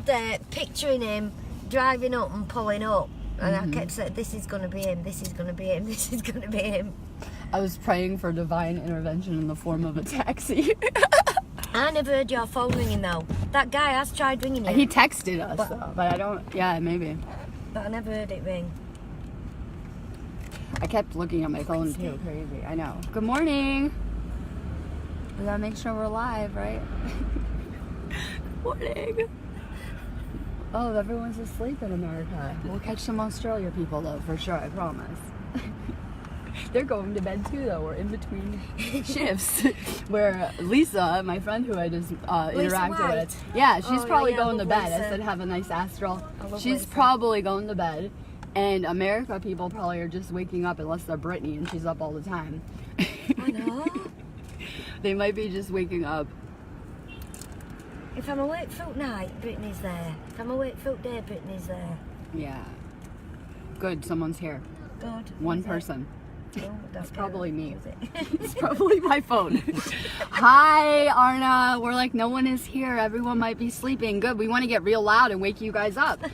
stood there picturing him driving up and pulling up. And I kept saying, this is going to be him, this is going to be him, this is going to be him. I was praying for divine intervention in the form of a taxi. I never heard your phone ringing though. That guy has tried ringing you. He texted us, but I don't, yeah, maybe. But I never heard it ring. I kept looking at my phone too, crazy. I know. Good morning. We gotta make sure we're live, right? Good morning. Oh, everyone's asleep in America. We'll catch some Australia people though, for sure, I promise. They're going to bed too though. We're in between shifts. Where Lisa, my friend who I just interacted with, yeah, she's probably going to bed. Lisa. I said have a nice astral. She's Lisa. Probably going to bed. And America people probably are just waking up unless they're Brittany and she's up all the time. I know. They might be just waking up. If I'm awake through night, Brittany's there. If I'm awake through day, Brittany's there. Yeah. Good, someone's here. Good. One person. Oh, that's probably me. It? It's probably my phone. Hi, Arna. We're like, no one is here. Everyone might be sleeping. Good. We want to get real loud and wake you guys up.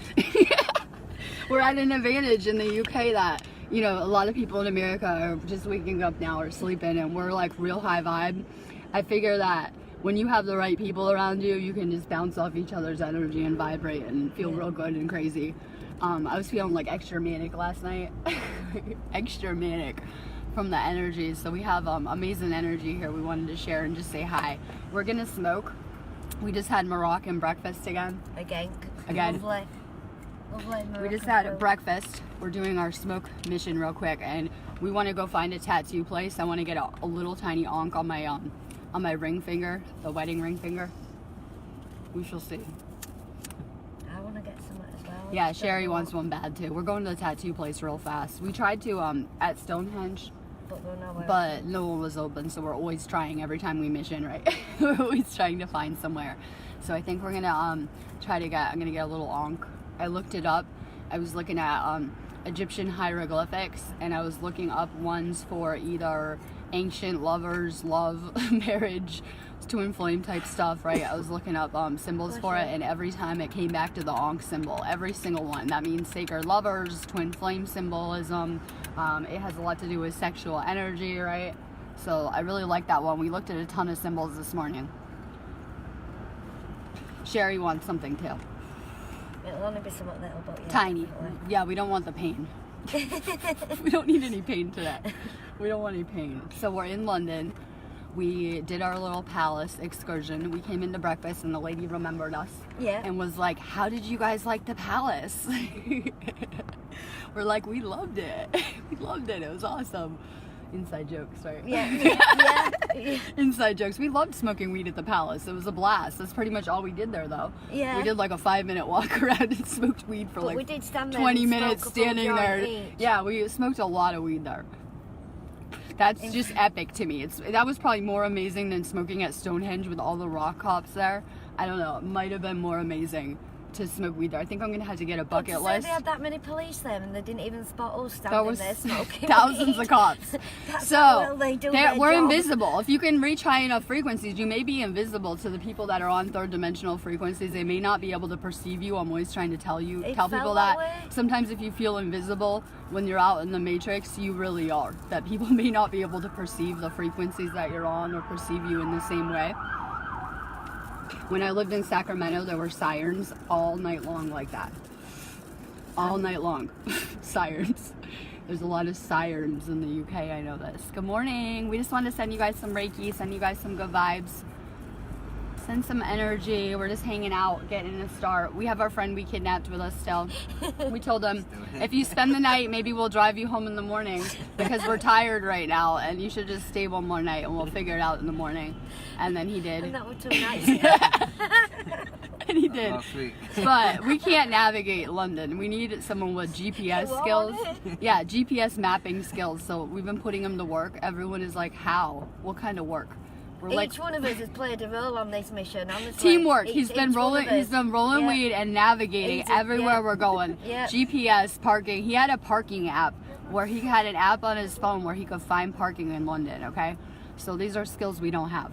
We're at an advantage in the UK that, you know, a lot of people in America are just waking up now or sleeping, and we're like real high vibe. I figure that when you have the right people around you, you can just bounce off each other's energy and vibrate and feel real good and crazy. I was feeling like extra manic last night. Extra manic from the energy. So we have amazing energy here we wanted to share and just say hi. We're gonna smoke. We just had Moroccan breakfast again. Again. Lovely. We just had breakfast. We're doing our smoke mission real quick, and we want to go find a tattoo place. I want to get a little tiny onk on my ring finger, the wedding ring finger. We shall see. I want to get some as well. Yeah, Sherry wants one bad too. We're going to the tattoo place real fast. We tried to at Stonehenge, but no one was open, so we're always trying every time we mission, right? We're always trying to find somewhere. So I think we're gonna I'm gonna get a little onk. I looked it up. I was looking at Egyptian hieroglyphics, and I was looking up ones for either ancient lovers, love, marriage, twin flame type stuff, right? I was looking up symbols for it, and every time it came back to the onk symbol, every single one. That means sacred lovers, twin flame symbolism. It has a lot to do with sexual energy, right? So I really like that one. We looked at a ton of symbols this morning. Sherry wants something too. It'll only be somewhat little, but yeah. Tiny. Yeah, we don't want the pain. We don't need any pain today. We don't want any pain. So we're in London. We did our little palace excursion. We came into breakfast and the lady remembered us. Yeah. And was like, how did you guys like the palace? We're like, we loved it. We loved it. It was awesome. Inside jokes, right? Yeah. Inside jokes. We loved smoking weed at the palace. It was a blast. That's pretty much all we did there, though. Yeah. We did like a 5-minute walk around and smoked weed for we did stand there 20 minutes standing there. Each. Yeah, we smoked a lot of weed there. That's just epic to me. That was probably more amazing than smoking at Stonehenge with all the rock cops there. I don't know. It might have been more amazing to smoke weed there. I think I'm gonna have to get a bucket list. They had that many police there and they didn't even spot us standing there smoking thousands weed. Of cops. So well we're invisible. If you can reach high enough frequencies, you may be invisible to the people that are on third dimensional frequencies. They may not be able to perceive you. I'm always trying to tell people that sometimes if you feel invisible when you're out in the matrix, you really are. That people may not be able to perceive the frequencies that you're on or perceive you in the same way. When I lived in Sacramento, there were sirens all night long like that. All night long. Sirens. There's a lot of sirens in the UK, I know this. Good morning. We just wanted to send you guys some Reiki, send you guys some good vibes. Send some energy. We're just hanging out, getting a start. We have our friend we kidnapped with us still. We told him, if you spend the night, maybe we'll drive you home in the morning because we're tired right now and you should just stay one more night and we'll figure it out in the morning. And then he did. And that was too nice. And he did. But we can't navigate London. We need someone with GPS skills. Yeah, GPS mapping skills. So we've been putting them to work. Everyone is like, how? What kind of work? Each one of us has played a role on this mission, honestly. Teamwork. He's been rolling weed and navigating everywhere we're going. GPS, parking. He had a parking app where he had an app on his phone where he could find parking in London, okay? So these are skills we don't have.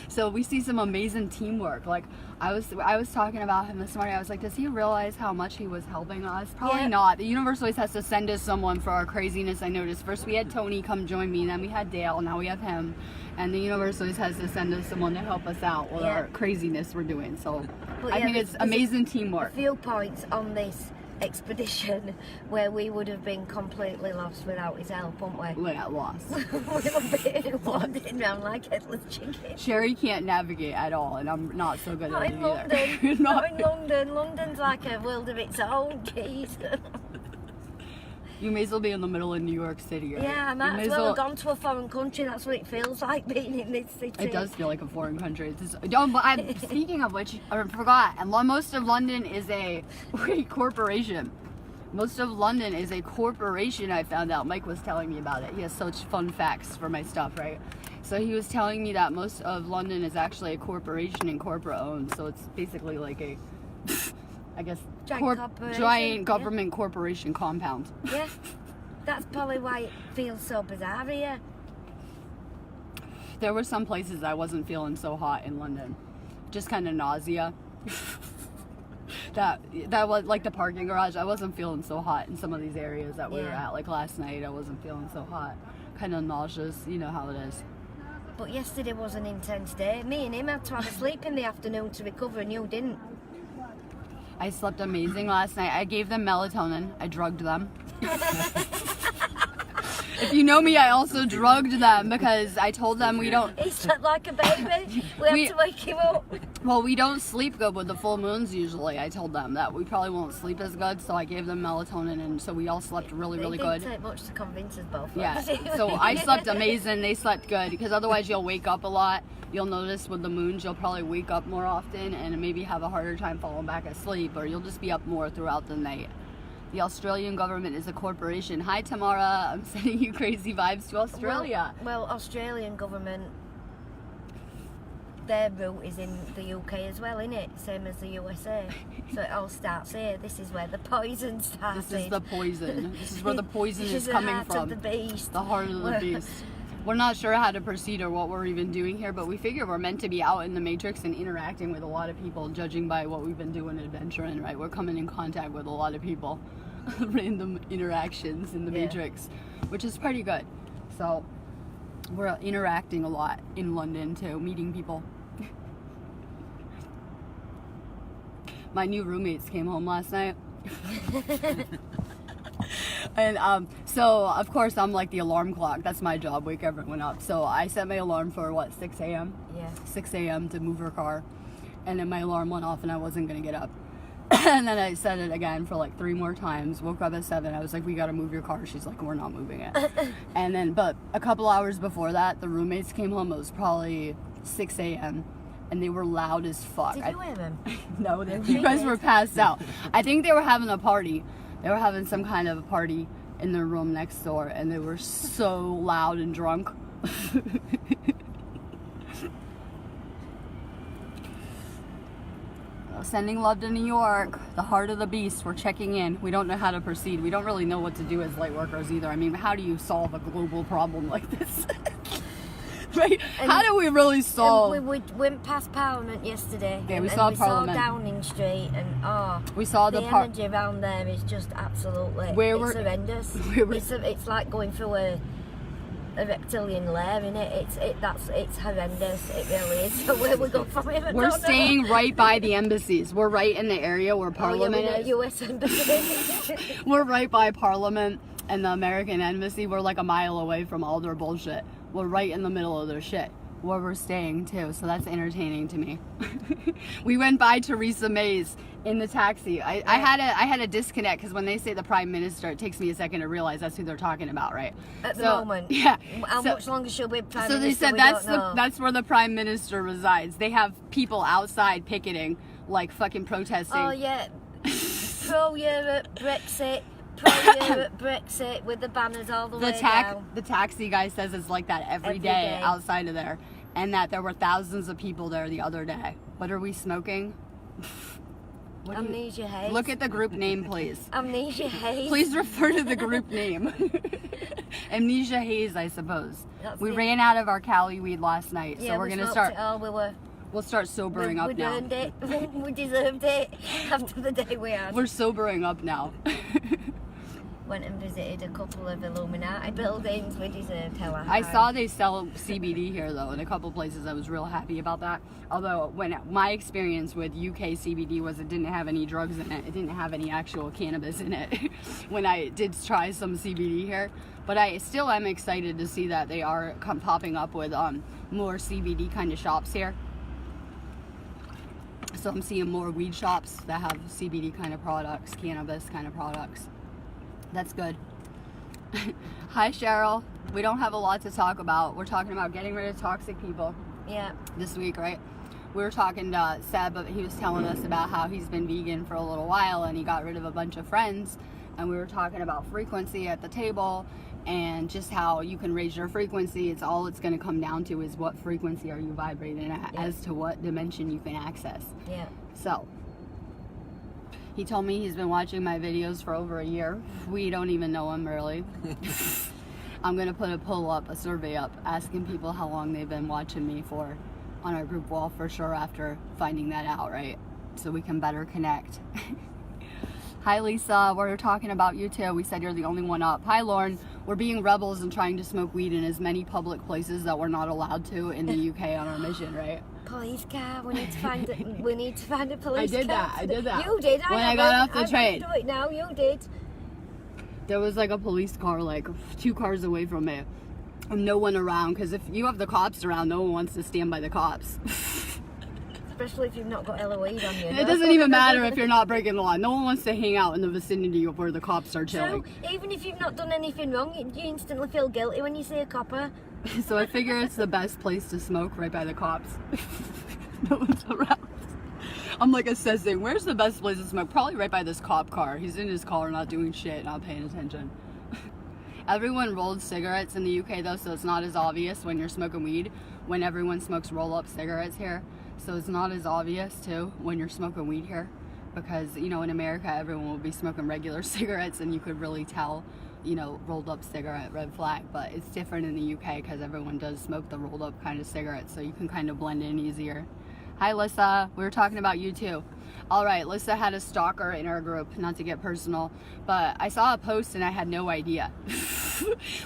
So we see some amazing teamwork. Like I was talking about him this morning. I was like, does he realize how much he was helping us? Probably not. The universe always has to send us someone for our craziness. I noticed first we had Tony come join me, then we had Dale, now we have him. And the universe always has to send us someone to help us out with our craziness we're doing. So I think it's amazing teamwork. A few points on this expedition where we would have been completely lost without his help, wouldn't we? Yeah, lost. We would be wandering around like headless chicken. Sherry can't navigate at all, and I'm not so good Not at in it London. either. Not in London. London's like a world of its own, jeez. You may as well be in the middle of New York City, right? Yeah, I might as well have gone to a foreign country. That's what it feels like being in this city. It does feel like a foreign country. It's just, but speaking of which, I forgot. And most of London is a corporation. Most of London is a corporation. I found out. Mike was telling me about it. He has such fun facts for my stuff, right? So he was telling me that most of London is actually a corporation and corporate owned. So it's basically like a, I guess, giant government corporation compound. Yeah, that's probably why it feels so bizarre here. There were some places I wasn't feeling so hot in London. Just kind of nausea. That was like the parking garage. I wasn't feeling so hot in some of these areas that we were at. Like last night, I wasn't feeling so hot. Kind of nauseous. You know how it is. But yesterday was an intense day. Me and him had to have a sleep in the afternoon to recover, and you didn't. I slept amazing last night. I gave them melatonin. I drugged them. If you know me, I also drugged them because I told them we don't... He slept like a baby. We had to wake him up. Well, we don't sleep good with the full moons usually. I told them that we probably won't sleep as good, so I gave them melatonin, and so we all slept really good. It didn't take much to convince us both. Yeah, so I slept amazing. They slept good because otherwise you'll wake up a lot. You'll notice with the moons you'll probably wake up more often and maybe have a harder time falling back asleep, or you'll just be up more throughout the night. The Australian government is a corporation. Hi, Tamara. I'm sending you crazy vibes to Australia. Well, Australian government, their route is in the UK as well, isn't it? Same as the USA. So it all starts here. This is where the poison starts. This is the poison. This is where the poison is coming from. The heart of the beast. The heart of the beast. We're not sure how to proceed or what we're even doing here, but we figure we're meant to be out in the Matrix and interacting with a lot of people, judging by what we've been doing adventuring, right? We're coming in contact with a lot of people. Random interactions in the Matrix, which is pretty good. So we're interacting a lot in London too, meeting people. My new roommates came home last night. And so of course I'm like the alarm clock. That's my job, wake everyone up. So I set my alarm for 6 a.m. Yeah. 6 a.m. to move her car, and then my alarm went off and I wasn't gonna get up. And then I said it again for like 3 more times. Woke up at 7. I was like, we gotta move your car. She's like, we're not moving it. And then, but a couple hours before that, the roommates came home. It was probably 6 a.m. and they were loud as fuck. Did you hear them? No, you guys were passed out. I think they were having a party. They were having some kind of a party in their room next door, and they were so loud and drunk. Sending love to New York, the heart of the beast. We're checking in. We don't know how to proceed. We don't really know what to do as light workers either. I mean, how do you solve a global problem like this? Right? And how do we really solve? We went past Parliament yesterday. Yeah, we saw Parliament. We saw Downing Street, and we saw the energy around there is just absolutely it's horrendous. It's like going through a reptilian lair, innit? It's horrendous. It really is. So where we go from here? We're staying right by the embassies. We're right in the area where Parliament is. U.S. embassy. We're right by Parliament and the American embassy. We're like a mile away from all their bullshit. We're right in the middle of their shit where we're staying too, so that's entertaining to me. We went by Theresa May's in the taxi. I had a disconnect because when they say the Prime Minister, it takes me a second to realize that's who they're talking about, right? At the moment. Yeah. How much longer she'll be Prime Minister? So they said that's where the Prime Minister resides. They have people outside picketing, like fucking protesting. Oh yeah. Pro-Europe, Brexit. Pro-Europe, Brexit, with the banners all the way down. The taxi guy says it's like that every day outside of there, and that there were thousands of people there the other day. What are we smoking? Amnesia Haze. Look at the group name, please. Amnesia Haze. Please refer to the group name. Amnesia haze, I suppose. We ran out of our Cali weed last night, so we're gonna start. We'll start sobering up now. We earned it. We deserved it after the day we had. We're sobering up now. Went and visited a couple of Illuminati buildings. We deserved hella high. I saw they sell CBD here though in a couple places. I was real happy about that. Although when my experience with UK CBD was it didn't have any drugs in it. It didn't have any actual cannabis in it when I did try some CBD here. But I still am excited to see that they are popping up with more CBD kind of shops here. So I'm seeing more weed shops that have CBD kind of products, cannabis kind of products. That's good. Hi Cheryl. We don't have a lot to talk about. We're talking about getting rid of toxic people. Yeah. This week, right? We were talking to Seb, but he was telling us about how he's been vegan for a little while and he got rid of a bunch of friends. And we were talking about frequency at the table and just how you can raise your frequency. It's going to come down to is what frequency are you vibrating at as to what dimension you can access. Yeah. So he told me he's been watching my videos for over a year. We don't even know him really. I'm going to put a survey up, asking people how long they've been watching me for on our group wall for sure after finding that out, right? So we can better connect. Hi Lisa, we're talking about you too. We said you're the only one up. Hi Lauren, we're being rebels and trying to smoke weed in as many public places that we're not allowed to in the UK on our mission, right? Police car. We need to find it. We need to find a police car. I did that. You did. When I got off the train. Do it now. You did. There was like a police car like 2 cars away from it, and no one around. Because if you have the cops around, no one wants to stand by the cops. Especially if you've not got hella weed on you. It doesn't even matter if you're not breaking the law. No one wants to hang out in the vicinity of where the cops are chilling. So even if you've not done anything wrong, you instantly feel guilty when you see a copper. So I figure it's the best place to smoke, right by the cops. No one's around. I'm like assessing, where's the best place to smoke? Probably right by this cop car. He's in his car not doing shit, not paying attention. Everyone rolled cigarettes in the UK though, so it's not as obvious when you're smoking weed, when everyone smokes roll-up cigarettes here. So it's not as obvious too when you're smoking weed here, because you know in America everyone will be smoking regular cigarettes and you could really tell, you know, rolled up cigarette, red flag. But it's different in the UK because everyone does smoke the rolled up kind of cigarettes, so you can kind of blend in easier. Hi Lissa, we were talking about you too. All right, Lissa had a stalker in our group, not to get personal, but I saw a post and I had no idea.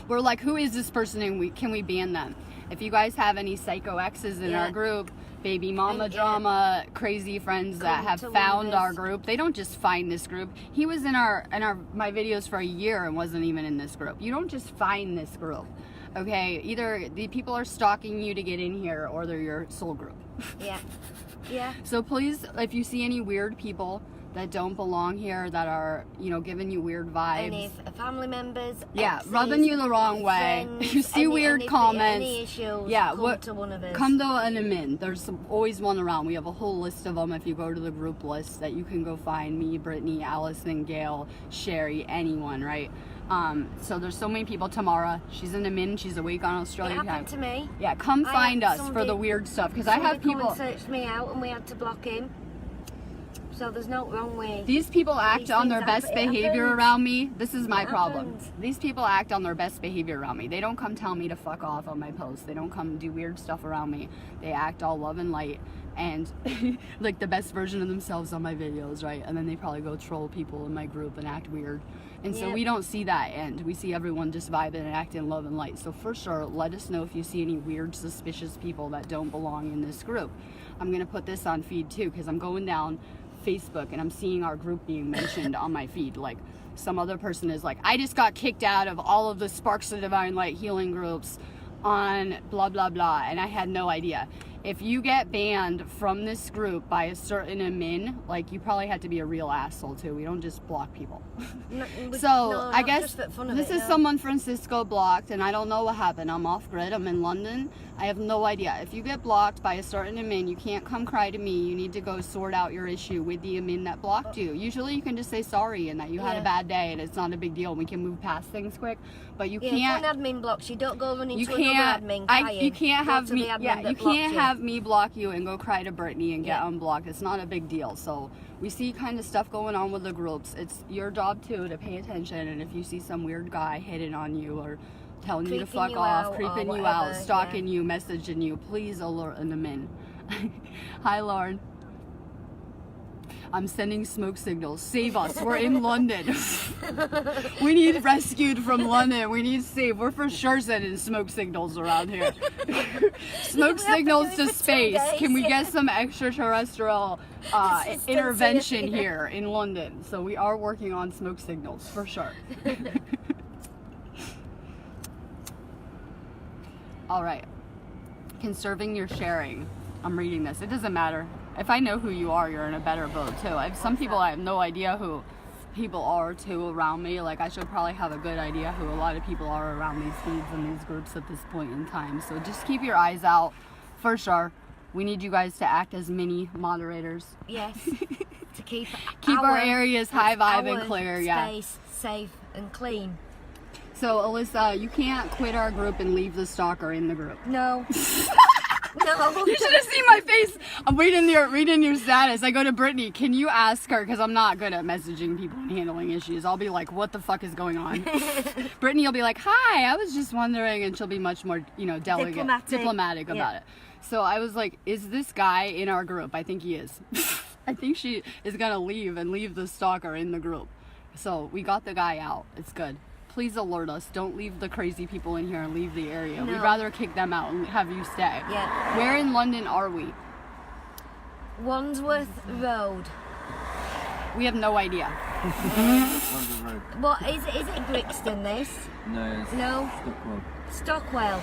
We're like, who is this person and can we ban them? If you guys have any psycho exes in our group, baby mama drama, crazy friends that have found our group, they don't just find this group. He was in my videos for a year and wasn't even in this group. You don't just find this group. Okay, either the people are stalking you to get in here or they're your soul group. Yeah. Yeah. So please, if you see any weird people that don't belong here, that are, you know, giving you weird vibes. Any family members, exes, rubbing you the wrong way. Friends, you see weird comments. Any issues, come to one of us. Come to an admin. There's always one around. We have a whole list of them if you go to the group list that you can go find me, Brittany, Allison, Gail, Sherry, anyone, right? So there's so many people. Tamara, she's in admin. She's awake on Australian time. It happened to me. Yeah, come find us for the weird stuff, because I have people. Someone searched me out and we had to block him. So there's no wrong way. These people act on their best behavior around me. This is my problem. These people act on their best behavior around me. They don't come tell me to fuck off on my posts. They don't come do weird stuff around me. They act all love and light and like the best version of themselves on my videos, right? And then they probably go troll people in my group and act weird. And so we don't see that end. We see everyone just vibing and acting love and light. So for sure, let us know if you see any weird, suspicious people that don't belong in this group. I'm going to put this on feed too, because I'm going down Facebook and I'm seeing our group being mentioned on my feed. Like some other person is like, I just got kicked out of all of the Sparks of Divine Light healing groups on blah blah blah, and I had no idea. If you get banned from this group by a certain admin, like you probably had to be a real asshole too. We don't just block people. I guess this is someone Francisco blocked, and I don't know what happened. I'm off grid. I'm in London. I have no idea. If you get blocked by a certain admin, you can't come cry to me. You need to go sort out your issue with the admin that blocked you. Usually you can just say sorry and that you had a bad day and it's not a big deal. We can move past things quick. But you can't. If an admin blocks you, don't go running to another admin crying. You can't have me. You can't have me block you and go cry to Brittany and get unblocked. It's not a big deal. So we see kind of stuff going on with the groups. It's your job too to pay attention, and if you see some weird guy hitting on you or telling you to fuck off, creeping you out, stalking you, messaging you, please alert them in. Hi, Lauren. I'm sending smoke signals. Save us. We're in London. We need rescued from London. We need saved. We're for sure sending smoke signals around here. Smoke signals to space. Can we get some extraterrestrial intervention here in London? So we are working on smoke signals for sure. All right. Conserving your sharing. I'm reading this. It doesn't matter. If I know who you are, you're in a better boat too. Some people I have no idea who people are too around me. Like I should probably have a good idea who a lot of people are around these feeds and these groups at this point in time. So just keep your eyes out for sure. We need you guys to act as mini moderators. Yes. To keep our areas high vibe and clear. Space safe and clean. So Alyssa, you can't quit our group and leave the stalker in the group. No. No. You should have seen my face. I'm reading your status. I go to Brittany. Can you ask her? Because I'm not good at messaging people and handling issues. I'll be like, what the fuck is going on? Brittany will be like, hi, I was just wondering. And she'll be much more, diplomatic about it. So I was like, is this guy in our group? I think he is. I think she is going to leave the stalker in the group. So we got the guy out. It's good. Please alert us. Don't leave the crazy people in here and leave the area. No. We'd rather kick them out and have you stay. Yeah. Where in London are we? Wandsworth Road. We have no idea. What is it Brixton this? No. Stockwell.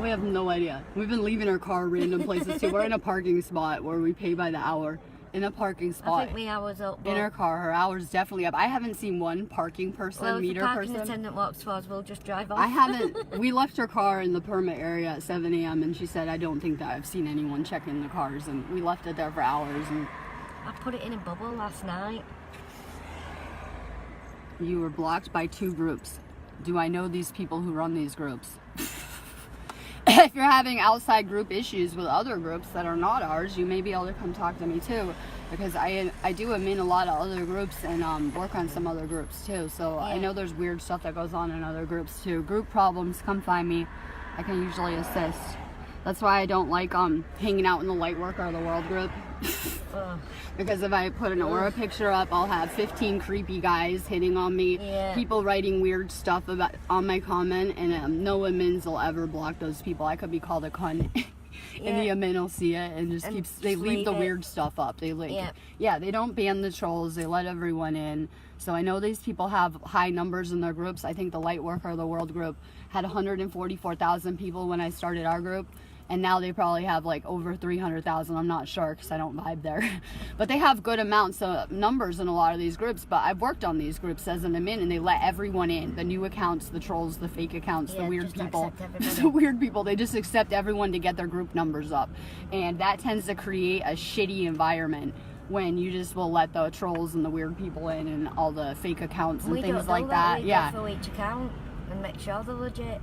We have no idea. We've been leaving our car random places too. We're in a parking spot where we pay by the hour. In a parking spot. I think the hour's up. In her car, her hour's definitely up. I haven't seen one parking person, meter person. Well, if the parking attendant walks towards, we'll just drive off. I haven't. We left her car in the permit area at 7 a.m. and she said, I don't think that I've seen anyone checking the cars. And we left it there for hours. And I put it in a bubble last night. You were blocked by 2 groups. Do I know these people who run these groups? If you're having outside group issues with other groups that are not ours, you may be able to come talk to me too, because I do admin a lot of other groups and work on some other groups too. So yeah. I know there's weird stuff that goes on in other groups too. Group problems, come find me. I can usually assist. That's why I don't like hanging out in the Lightworker of the World group. Because if I put an aura picture up, I'll have 15 creepy guys hitting on me, people writing weird stuff on my comment, and no admins will ever block those people. I could be called a cunt. And the admin will see it and they leave the weird stuff up. They they don't ban the trolls, they let everyone in. So I know these people have high numbers in their groups. I think the Lightworker of the World group had 144,000 people when I started our group. And now they probably have like over 300,000. I'm not sure because I don't vibe there. But they have good amounts of numbers in a lot of these groups. But I've worked on these groups as an admin and they let everyone in. The new accounts, the trolls, the fake accounts, the weird people. The weird people. They just accept everyone to get their group numbers up. And that tends to create a shitty environment when you just will let the trolls and the weird people in and all the fake accounts and things like that. We go through each account and make sure they're legit.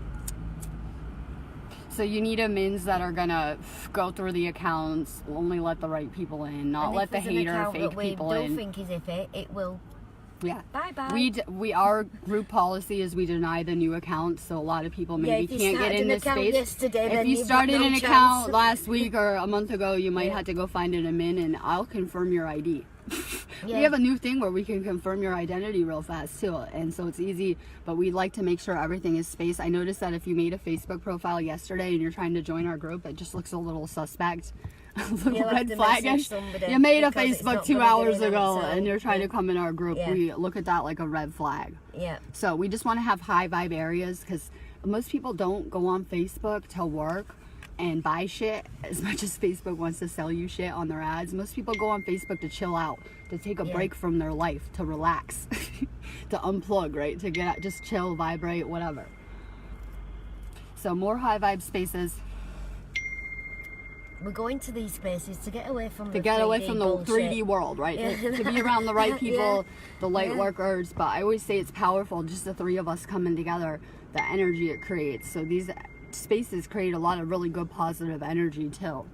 So you need admins that are gonna go through the accounts, only let the right people in, not let the hater, fake people in. If we don't think is iffy, it will. Yeah. Bye bye. Our group policy is we deny the new accounts, so a lot of people maybe can't get in this space. If you started an account last week or a month ago, you might have to go find an admin, and I'll confirm your ID. We have a new thing where we can confirm your identity real fast too, and so it's easy, but we like to make sure everything is spaced. I noticed that if you made a Facebook profile yesterday and you're trying to join our group, it just looks a little suspect. A little red flag-ish. You made a Facebook 2 hours ago and you're trying to come in our group. We look at that like a red flag. So we just want to have high vibe areas because most people don't go on Facebook to work and buy shit as much as Facebook wants to sell you shit on their ads. Most people go on Facebook to chill out, to take a break from their life, to relax, to unplug, right? To get just chill, vibrate, whatever. So more high vibe spaces. We're going to these spaces to get away from the 3D world, right? To be around the right people, the light workers. But I always say it's powerful, just the 3 of us coming together, the energy it creates. So these spaces create a lot of really good positive energy too.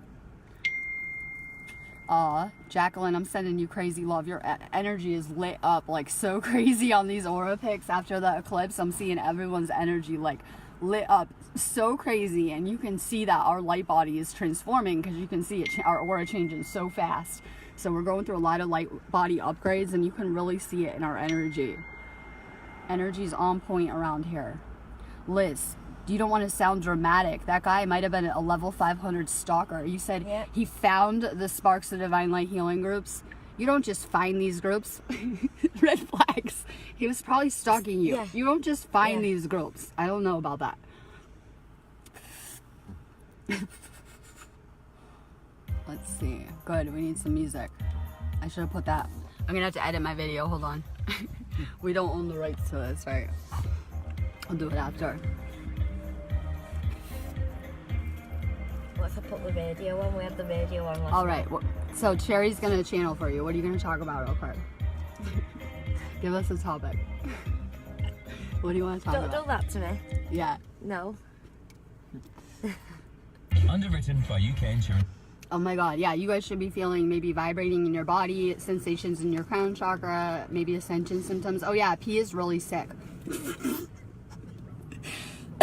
Jacqueline, I'm sending you crazy love. Your energy is lit up like so crazy on these aura pics after the eclipse. I'm seeing everyone's energy like lit up so crazy, and you can see that our light body is transforming because you can see it, our aura changing so fast. So we're going through a lot of light body upgrades, and you can really see it in our energy. Energy's on point around here. Liz, you don't want to sound dramatic. That guy might have been a level 500 stalker. You said he found the Sparks of Divine Light healing groups. You don't just find these groups. Red flags. He was probably stalking you. You don't just find these groups. I don't know about that. Let's see. Good. We need some music. I should have put that. I'm going to have to edit my video. Hold on. We don't own the rights to this, right? I'll do it after. Let's put the video on. We had the video on last Alright, so Cherry's gonna channel for you. What are you gonna talk about real quick? Give us a topic. What do you want to talk about? Don't do that to me. Yeah. No. Underwritten by UK Insurance. Oh my god, yeah, you guys should be feeling maybe vibrating in your body, sensations in your crown chakra, maybe ascension symptoms. Oh yeah, P is really sick.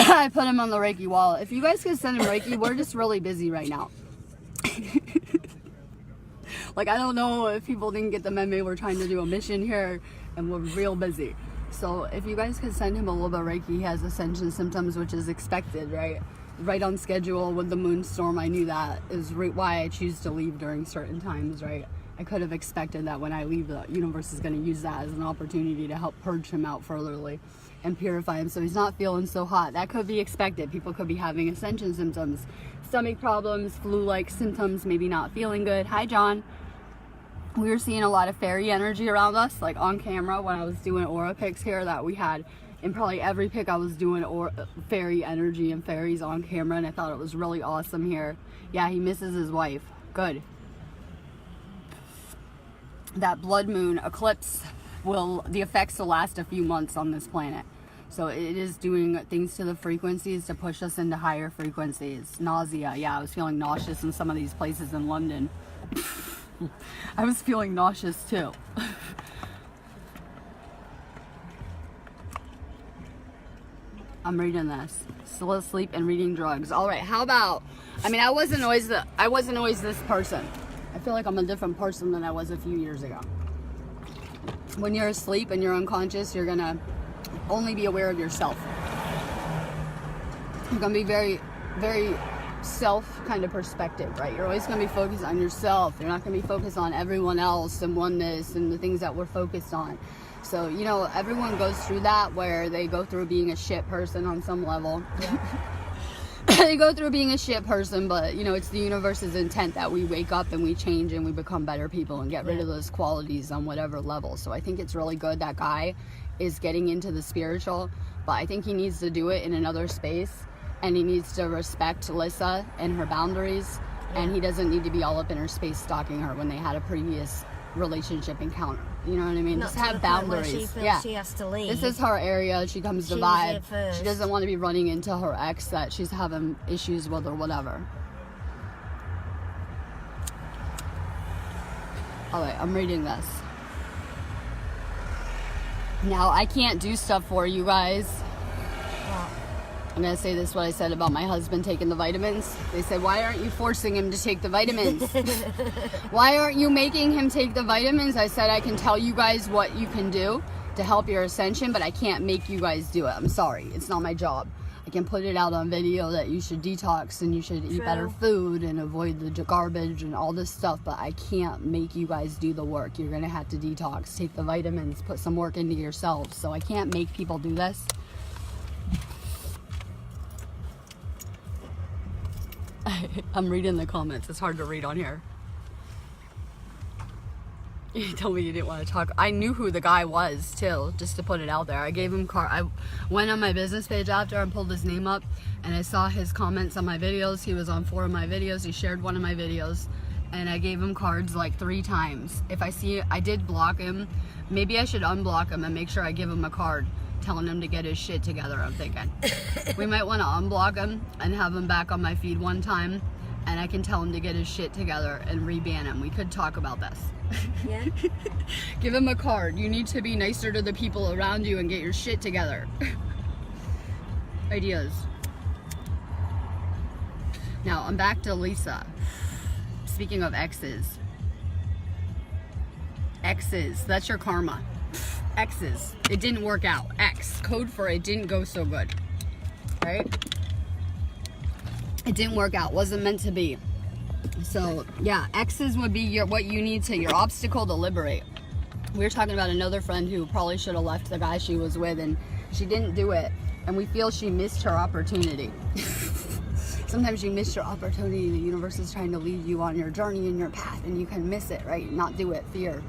I put him on the Reiki wall. If you guys could send him Reiki, we're just really busy right now. Like, I don't know if people didn't get the memo. We're trying to do a mission here, and we're real busy. So if you guys could send him a little bit of Reiki, he has ascension symptoms, which is expected, right? Right on schedule with the moon storm. I knew that is why I choose to leave during certain times, right? I could have expected that when I leave, the universe is going to use that as an opportunity to help purge him out furtherly and purify him so he's not feeling so hot. That could be expected. People could be having ascension symptoms, stomach problems, flu-like symptoms, maybe not feeling good. Hi, John. We were seeing a lot of fairy energy around us, like on camera when I was doing aura pics here, that we had in probably every pic I was doing fairy energy and fairies on camera, and I thought it was really awesome here. Yeah, he misses his wife. Good. That blood moon eclipse the effects will last a few months on this planet. So it is doing things to the frequencies to push us into higher frequencies. Nausea. Yeah, I was feeling nauseous in some of these places in London. I was feeling nauseous too. I'm reading this. Still asleep and reading drugs. All right, how about, I wasn't always this person. I feel like I'm a different person than I was a few years ago. When you're asleep and you're unconscious, you're gonna only be aware of yourself. You're gonna be very, very self kind of perspective, right? You're always gonna be focused on yourself. You're not gonna be focused on everyone else and oneness and the things that we're focused on. So, you know, everyone goes through that where they go through being a shit person on some level. They go through being a shit person, but, you know, it's the universe's intent that we wake up and we change and we become better people and get rid of those qualities on whatever level. So I think it's really good that guy is getting into the spiritual, but I think he needs to do it in another space, and he needs to respect Lissa and her boundaries, and he doesn't need to be all up in her space stalking her when they had a previous relationship encounter. You know what I mean? Not just have boundaries. She feels she has to leave. This is her area. She comes to vibe. She doesn't want to be running into her ex that she's having issues with or whatever. Alright, I'm reading this. Now, I can't do stuff for you guys. I'm going to say this, what I said about my husband taking the vitamins. They said, why aren't you forcing him to take the vitamins? Why aren't you making him take the vitamins? I said, I can tell you guys what you can do to help your ascension, but I can't make you guys do it. I'm sorry. It's not my job. I can put it out on video that you should detox and you should eat better food and avoid the garbage and all this stuff, but I can't make you guys do the work. You're going to have to detox, take the vitamins, put some work into yourselves. So I can't make people do this. I'm reading the comments. It's hard to read on here. You told me you didn't want to talk. I knew who the guy was too, just to put it out there. I gave him I went on my business page after and pulled his name up, and I saw his comments on my videos. He was on 4 of my videos. He shared one of my videos, and I gave him cards like 3 times. If I see, I did block him. Maybe I should unblock him and make sure I give him a card telling him to get his shit together, I'm thinking. We might want to unblock him and have him back on my feed one time, and I can tell him to get his shit together and reban him. We could talk about this. Yeah. Give him a card. You need to be nicer to the people around you and get your shit together. ideas. Now, I'm back to Lisa. Speaking of exes. Exes, that's your karma. Exes, it didn't work out. X, code for it didn't go so good. Right? It didn't work out, wasn't meant to be. So, yeah, exes would be what you need to, your obstacle to liberate. We were talking about another friend who probably should have left the guy she was with, and she didn't do it. And we feel she missed her opportunity. Sometimes you miss your opportunity. The universe is trying to lead you on your journey and your path, and you can miss it, right? Not do it, fear.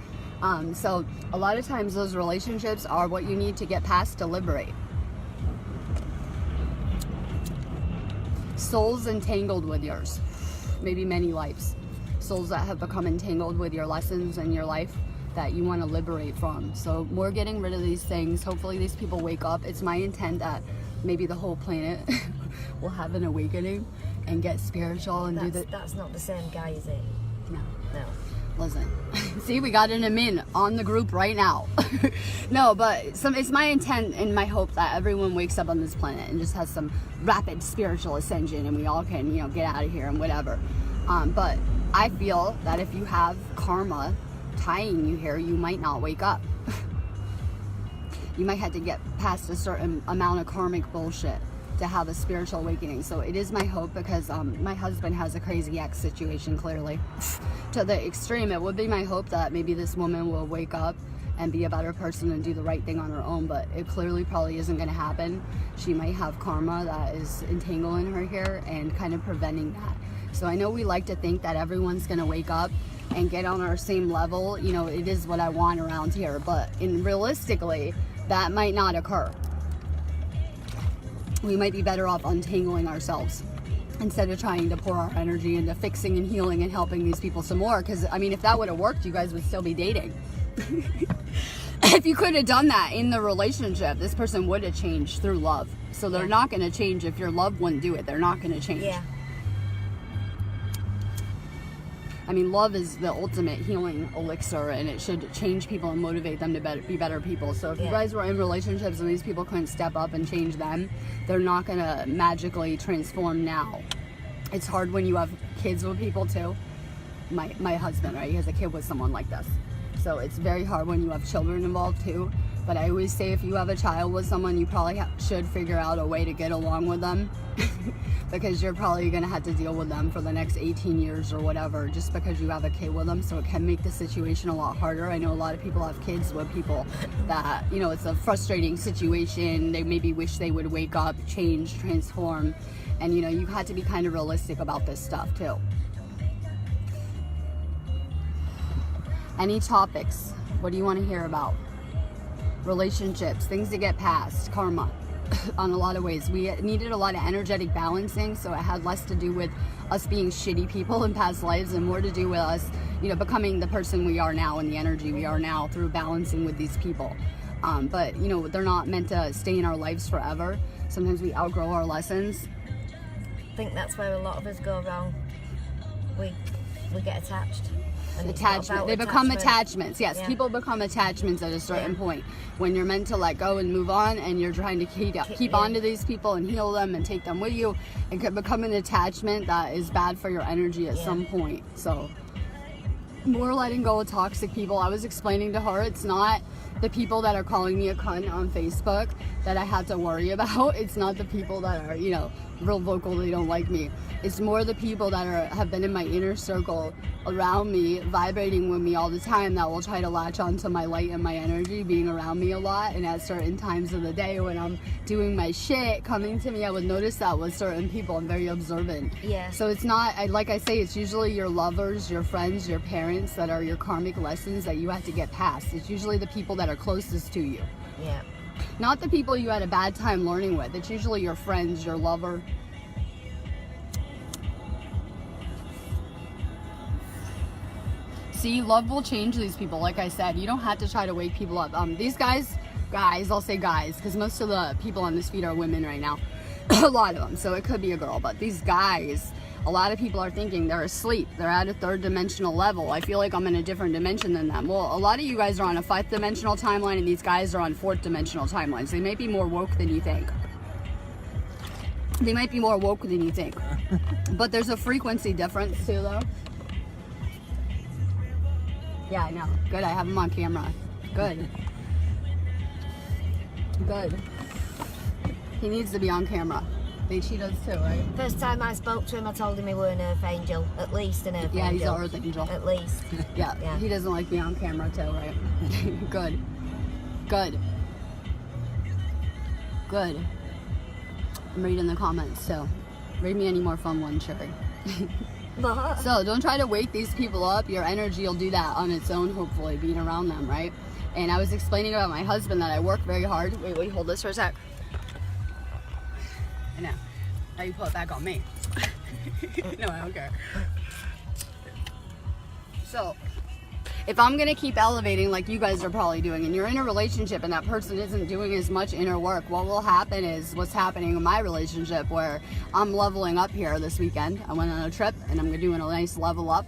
So a lot of times those relationships are what you need to get past to liberate. Souls entangled with yours. Maybe many lives. Souls that have become entangled with your lessons and your life that you want to liberate from. So we're getting rid of these things. Hopefully these people wake up. It's my intent that maybe the whole planet will have an awakening and get spiritual and That's not the same guy, is it? No. No. Listen. See, we got an admin on the group right now. No, but it's my intent and my hope that everyone wakes up on this planet and just has some rapid spiritual ascension, and we all can, get out of here and whatever. But I feel that if you have karma tying you here, you might not wake up. You might have to get past a certain amount of karmic bullshit to have a spiritual awakening. So it is my hope, because my husband has a crazy ex situation, clearly to the extreme. It would be my hope that maybe this woman will wake up and be a better person and do the right thing on her own, but it clearly probably isn't going to happen. She might have karma that is entangling her here and kind of preventing that. So I know we like to think that everyone's going to wake up and get on our same level. It is what I want around here, but realistically that might not occur. We might be better off untangling ourselves instead of trying to pour our energy into fixing and healing and helping these people some more. Because, if that would have worked, you guys would still be dating. If you could have done that in the relationship, this person would have changed through love. So they're not going to change if your love wouldn't do it. They're not going to change. Yeah. Love is the ultimate healing elixir, and it should change people and motivate them to be better people. So if you guys were in relationships and these people couldn't step up and change them, they're not going to magically transform now. It's hard when you have kids with people too. My husband, right? He has a kid with someone like this. So it's very hard when you have children involved too. But I always say if you have a child with someone, you probably should figure out a way to get along with them. Because you're probably going to have to deal with them for the next 18 years or whatever, just because you have a kid with them. So it can make the situation a lot harder. I know a lot of people have kids with people that, it's a frustrating situation. They maybe wish they would wake up, change, transform. And, you have to be kind of realistic about this stuff too. Any topics? What do you want to hear about? Relationships, things to get past, karma. On a lot of ways, we needed a lot of energetic balancing, so it had less to do with us being shitty people in past lives and more to do with us, becoming the person we are now and the energy we are now through balancing with these people. But they're not meant to stay in our lives forever. Sometimes we outgrow our lessons. I think that's where a lot of us go wrong. We get attached. Attachment. They become attachments. Yes, people become attachments at a certain point when you're meant to let go and move on, and you're trying to keep on to these people and heal them and take them with you. It could become an attachment that is bad for your energy at some point. So more letting go of toxic people. I was explaining to her, it's not the people that are calling me a cunt on Facebook that I have to worry about. It's not the people that are, real vocal, they don't like me. It's more the people that have been in my inner circle around me, vibrating with me all the time, that will try to latch onto my light and my energy being around me a lot. And at certain times of the day when I'm doing my shit, coming to me, I would notice that with certain people. I'm very observant. Yeah. So it's not, like I say, it's usually your lovers, your friends, your parents that are your karmic lessons that you have to get past. It's usually the people that are closest to you. Yeah. Not the people you had a bad time learning with. It's usually your friends, your lover. See, love will change these people. Like I said, you don't have to try to wake people up. These guys, I'll say guys, because most of the people on this feed are women right now. A lot of them, so it could be a girl. But these guys, a lot of people are thinking they're asleep. They're at a third dimensional level. I feel like I'm in a different dimension than them. Well, a lot of you guys are on a 5th dimensional timeline, and these guys are on 4th dimensional timelines. They may be more woke than you think. They might be more woke than you think. But there's a frequency difference too, though. Yeah, I know. Good, I have him on camera. Good. Good. He needs to be on camera. I think she does too, right? First time I spoke to him, I told him he were an earth angel. At least an earth angel. Yeah, he's an earth angel. At least. Yeah, he doesn't like me on camera too, right? Good. Good. Good. I'm reading the comments, so read me any more fun ones, Sherry. So don't try to wake these people up. Your energy will do that on its own, hopefully, being around them, right? And I was explaining about my husband that I work very hard. Wait, hold this for a sec. I know. Now you pull it back on me. No, I don't care. So, if I'm going to keep elevating like you guys are probably doing, and you're in a relationship and that person isn't doing as much inner work, what will happen is what's happening in my relationship, where I'm leveling up here this weekend. I went on a trip and I'm doing a nice level up.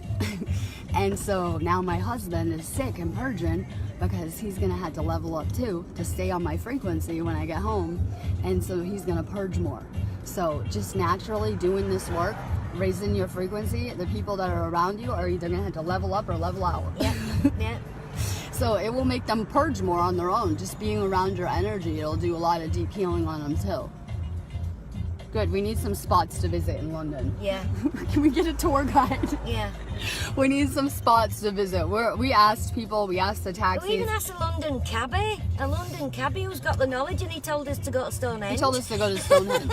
And so now my husband is sick and purging because he's going to have to level up too to stay on my frequency when I get home. And so he's going to purge more. So just naturally doing this work, raising your frequency, the people that are around you are either going to have to level up or level out. Yeah, yeah. So it will make them purge more on their own. Just being around your energy, it'll do a lot of deep healing on them too. Good, we need some spots to visit in London. Yeah. Can we get a tour guide? Yeah. We need some spots to visit. We asked people, we asked the taxis. We even asked a London cabbie who's got the knowledge, and he told us to go to Stonehenge. He told us to go to Stonehenge.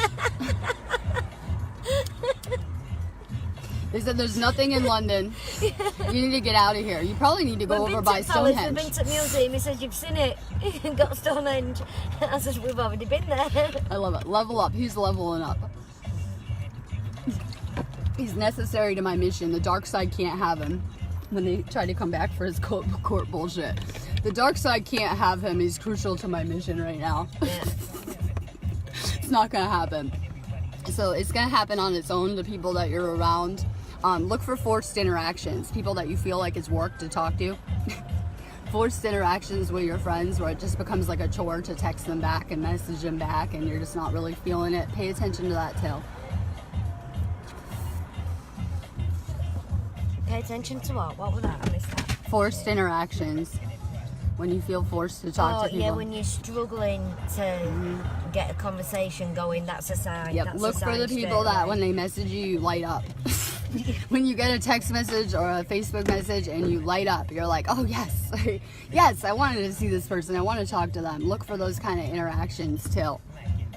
They said there's nothing in London. You need to get out of here. You probably need to go over by Stonehenge. We've been to the museum. He says, you've seen it. Got Stonehenge. I said, we've already been there. I love it. Level up. He's leveling up. He's necessary to my mission. The dark side can't have him when they try to come back for his court bullshit. The dark side can't have him. He's crucial to my mission right now. Yeah. It's not going to happen. So it's going to happen on its own, the people that you're around. Look for forced interactions, people that you feel like it's work to talk to. Forced interactions with your friends where it just becomes like a chore to text them back and message them back and you're just not really feeling it. Pay attention to that too. Pay attention to what? What was that? I missed that. Forced interactions. When you feel forced to talk to people. Yeah, when you're struggling to get a conversation going, that's a sign. Yep. That's Look for the people that when they message you, you light up. When you get a text message or a Facebook message and you light up, you're like, oh yes, yes, I wanted to see this person. I want to talk to them. Look for those kind of interactions too.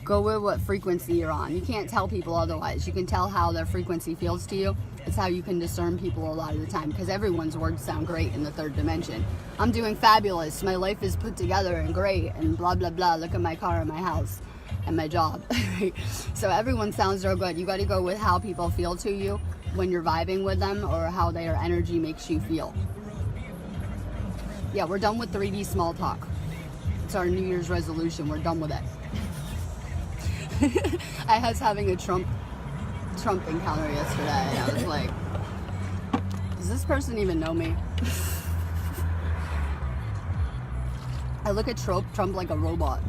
Go with what frequency you're on. You can't tell people otherwise. You can tell how their frequency feels to you. It's how you can discern people a lot of the time, because everyone's words sound great in the third dimension. I'm doing fabulous. My life is put together and great and blah, blah, blah. Look at my car and my house and my job. So everyone sounds real good. You got to go with how people feel to you when you're vibing with them, or how their energy makes you feel. Yeah, we're done with 3D small talk. It's our New Year's resolution. We're done with it. I was having a Trump encounter yesterday, and I was like, does this person even know me? I look at Trump like a robot.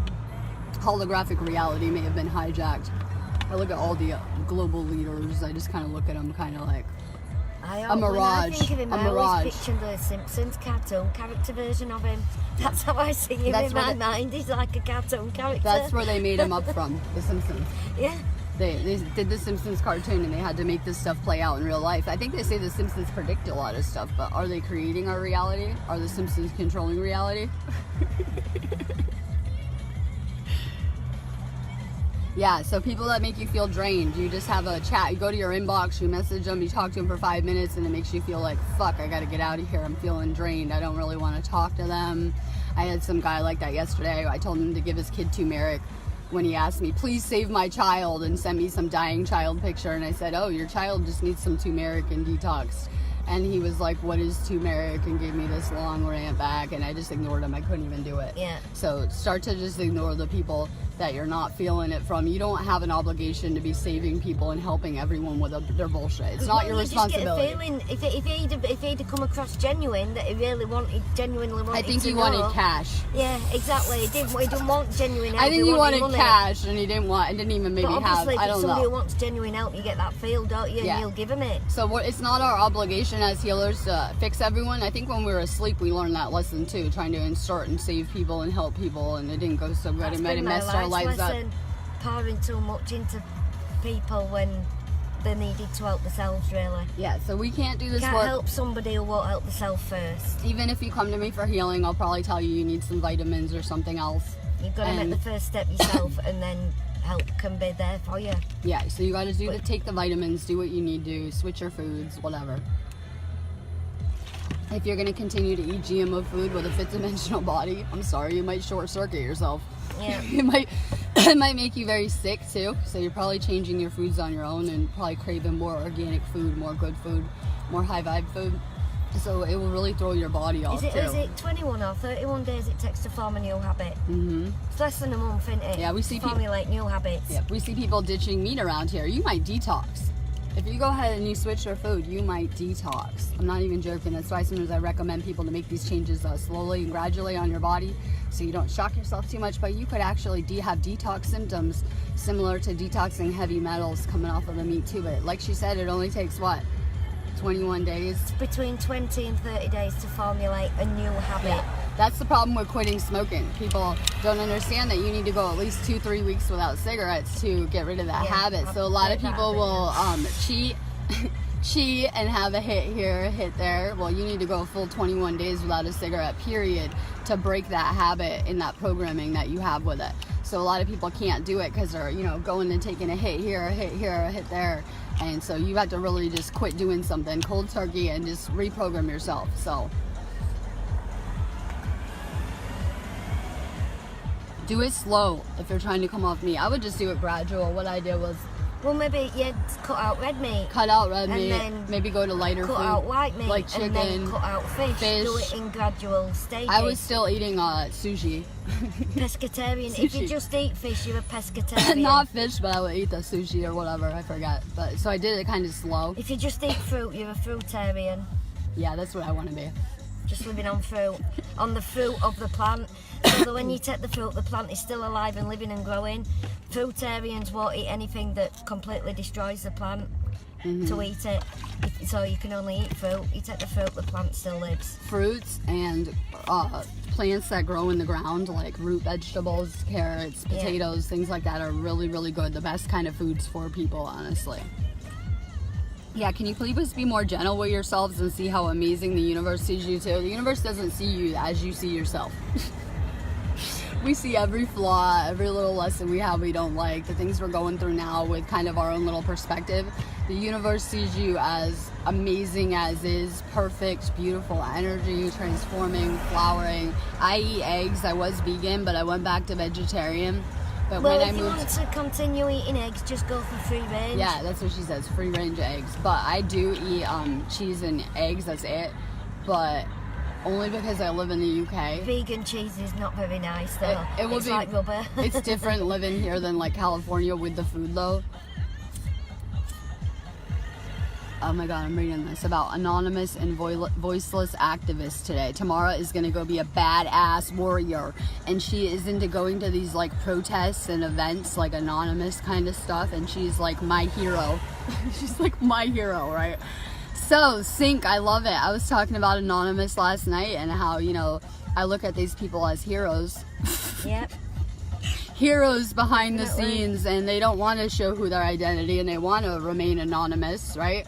Holographic reality may have been hijacked. I look at all the global leaders, I just kind of look at them kind of like a mirage. When I think of him, I always picture the Simpsons cartoon character version of him. That's how I see him in my mind. He's like a cartoon character. That's where they made him up from, The Simpsons. Yeah. They did the Simpsons cartoon and they had to make this stuff play out in real life. I think they say the Simpsons predict a lot of stuff, but are they creating our reality? Are the Simpsons controlling reality? Yeah, so people that make you feel drained, you just have a chat, you go to your inbox, you message them, you talk to them for 5 minutes, and it makes you feel like, fuck, I gotta get out of here, I'm feeling drained, I don't really want to talk to them. I had some guy like that yesterday. I told him to give his kid turmeric when he asked me, please save my child, and sent me some dying child picture, and I said, oh, your child just needs some turmeric and detox. And he was like, what is turmeric? And gave me this long rant back, and I just ignored him. I couldn't even do it. Yeah. So start to just ignore the people that you're not feeling it from. You don't have an obligation to be saving people and helping everyone with their bullshit. It's not your responsibility. Just get a feeling, if he'd come across genuine, that he really genuinely wanted I think to he know. wanted cash. Yeah, exactly. He didn't want genuine help. I think he wanted money. cash, and he didn't even maybe but have. Obviously, I if don't it's somebody know. who wants genuine help, you get that feel, don't you? Yeah. And you'll give him it. So it's not our obligation as healers to fix everyone. I think when we were asleep, we learned that lesson too, trying to insert and save people and help people, and it didn't go so good. It might have messed our lives up. Pouring too much into people when they needed to help themselves, really. Yeah, so we can't do this Can't work. help somebody who won't help themselves first. Even if you come to me for healing, I'll probably tell you need some vitamins or something else. You've got to make the first step yourself, and then help can be there for you. Yeah, so you got to take the vitamins, do what you need to, switch your foods, whatever. If you're going to continue to eat GMO food with a fifth-dimensional body, I'm sorry, you might short-circuit yourself. Yeah. It might make you very sick too. So you're probably changing your foods on your own and probably craving more organic food, more good food, more high vibe food. So it will really throw your body off too. Is it 21 or 31 days it takes to form a new habit? Mm-hmm. It's less than a month, isn't it? Yeah, we see formulate new habits. Yeah, we see people ditching meat around here. You might detox. If you go ahead and you switch your food, you might detox. I'm not even joking. That's why sometimes I recommend people to make these changes slowly and gradually on your body so you don't shock yourself too much. But you could actually have detox symptoms similar to detoxing heavy metals coming off of the meat too. But like she said, it only takes, 21 days? It's between 20 and 30 days to formulate a new habit. Yeah. That's the problem with quitting smoking. People don't understand that you need to go at least 2-3 weeks without cigarettes to get rid of that habit. So a lot of people will cheat and have a hit here, a hit there. Well, you need to go a full 21 days without a cigarette, period, to break that habit in that programming that you have with it. So a lot of people can't do it because they're, going and taking a hit here, a hit here, a hit there. And so you have to really just quit doing something cold turkey and just reprogram yourself. So do it slow if you're trying to come off meat. I would just do it gradual. What I did was, maybe cut out red meat. Cut out red meat. Then maybe go to lighter food. Cut out white meat. Like chicken. And then cut out fish. Do it in gradual stages. I was still eating sushi. Pescatarian. Sushi. If you just eat fish, you're a pescatarian. Not fish, but I would eat the sushi or whatever. I forgot. But so I did it kind of slow. If you just eat fruit, you're a fruitarian. Yeah, that's what I want to be. Just living on fruit, on the fruit of the plant. So that when you take the fruit, the plant is still alive and living and growing. Fruitarians won't eat anything that completely destroys the plant to eat it. So you can only eat fruit. You take the fruit, the plant still lives. Fruits and plants that grow in the ground, like root vegetables, carrots, potatoes, things like that are really, really good. The best kind of foods for people, honestly. Yeah, can you please be more gentle with yourselves and see how amazing the universe sees you too? The universe doesn't see you as you see yourself. We see every flaw, every little lesson we have we don't like, the things we're going through now with kind of our own little perspective. The universe sees you as amazing as is, perfect, beautiful energy, transforming, flowering. I eat eggs. I was vegan, but I went back to vegetarian. But well, when if you want to continue eating eggs, just go for free range. Yeah, that's what she says, free range eggs. But I do eat cheese and eggs, that's it. But only because I live in the UK. Vegan cheese is not very nice though. It's like rubber. It's different living here than like California with the food though. Oh my god, I'm reading this about anonymous and voiceless activists today. Tamara is going to go be a badass warrior, and she is into going to these like protests and events, like anonymous kind of stuff, and she's like my hero. She's like my hero, right? So, Sync, I love it. I was talking about Anonymous last night and how, I look at these people as heroes. Yep. Heroes behind the scenes, and they don't want to show who their identity, and they want to remain anonymous, right?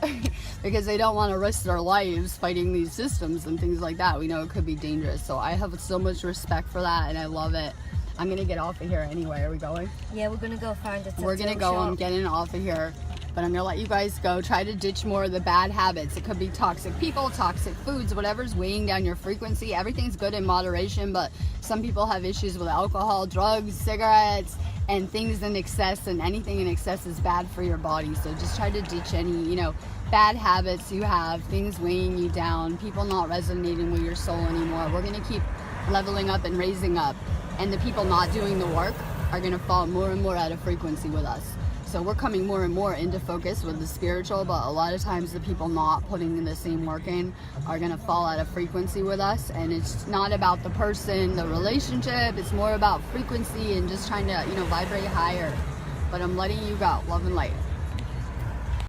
Because they don't want to risk their lives fighting these systems and things like that. We know it could be dangerous. So I have so much respect for that, and I love it. I'm going to get off of here anyway. Are we going? Yeah, we're going to go find a tattoo shop. We're going to go. I'm getting off of here. But I'm going to let you guys go. Try to ditch more of the bad habits. It could be toxic people, toxic foods, whatever's weighing down your frequency. Everything's good in moderation, but some people have issues with alcohol, drugs, cigarettes, and things in excess, and anything in excess is bad for your body. So just try to ditch any, bad habits you have, things weighing you down, people not resonating with your soul anymore. We're going to keep leveling up and raising up. And the people not doing the work are going to fall more and more out of frequency with us. So we're coming more and more into focus with the spiritual, but a lot of times the people not putting the same work in are going to fall out of frequency with us. And it's not about the person, the relationship. It's more about frequency and just trying to, vibrate higher. But I'm letting you go. Love and light.